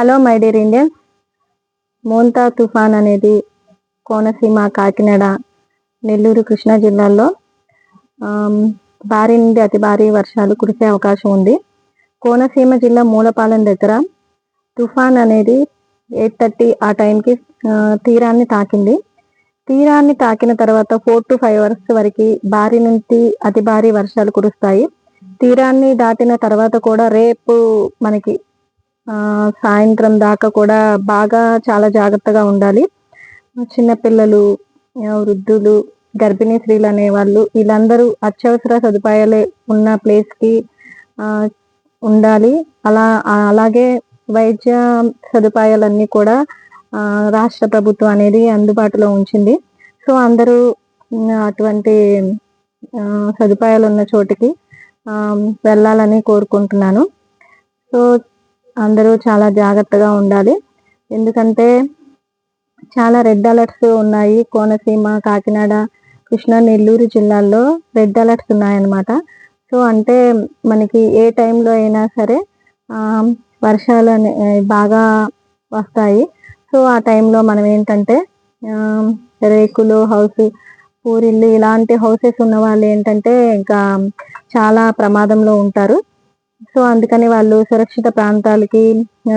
Hello my dear Indians. Montha తుఫాన్ అనేది కోనసీమ, కాకినాడ, నెల్లూరు, కృష్ణా జిల్లాల్లో భారీ నుండి అతి భారీ వర్షాలు కురిసే అవకాశం ఉంది. కోనసీమ జిల్లా మూలపాలెం దగ్గర తుఫాన్ అనేది 8:30 ఆ టైంకి తీరాన్ని తాకింది. తీరాన్ని తాకిన తర్వాత 4 to 5 అవర్స్ వరకు భారీ నుంచి అతి భారీ వర్షాలు కురుస్తాయి. తీరాన్ని దాటిన తర్వాత కూడా రేపు మనకి సాయంత్రం దాకా కూడా బాగా చాలా జాగ్రత్తగా ఉండాలి. చిన్నపిల్లలు, వృద్ధులు, గర్భిణీ స్త్రీలు అనేవాళ్ళు వీళ్ళందరూ అత్యవసర సదుపాయాలు ఉన్న ప్లేస్కి ఉండాలి. అలాగే వైద్య సదుపాయాలన్నీ కూడా రాష్ట్ర ప్రభుత్వం అనేది అందుబాటులో ఉంచింది. సో అందరూ అటువంటి సదుపాయాలు ఉన్న చోటికి వెళ్ళాలని కోరుకుంటున్నాను. సో అందరూ చాలా జాగ్రత్తగా ఉండాలి. ఎందుకంటే చాలా రెడ్ అలర్ట్స్ ఉన్నాయి. కోనసీమ, కాకినాడ, కృష్ణా, నెల్లూరు జిల్లాల్లో రెడ్ అలర్ట్స్ ఉన్నాయన్నమాట. సో అంటే మనకి ఏ టైంలో అయినా సరే వర్షాలు బాగా వస్తాయి. సో ఆ టైంలో మనం ఏంటంటే రేకులు హౌస్, పూరిల్లు ఇలాంటి హౌసెస్ ఉన్న వాళ్ళు ఏంటంటే ఇంకా చాలా ప్రమాదంలో ఉంటారు. సో అందుకని వాళ్ళు సురక్షిత ప్రాంతాలకి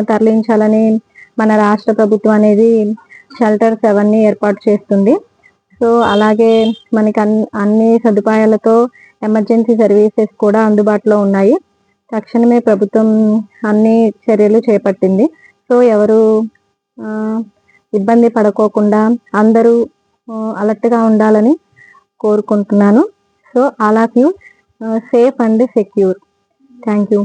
తరలించాలని మన రాష్ట్ర ప్రభుత్వం అనేది షెల్టర్స్ అవన్నీ ఏర్పాటు చేస్తుంది. సో అలాగే మనకి అన్ని సదుపాయాలతో ఎమర్జెన్సీ సర్వీసెస్ కూడా అందుబాటులో ఉన్నాయి. తక్షణమే ప్రభుత్వం అన్ని చర్యలు చేపట్టింది. సో ఎవరు ఇబ్బంది పడుకోకుండా అందరూ అలర్ట్గా ఉండాలని కోరుకుంటున్నాను. So all of you safe and secure. Thank you.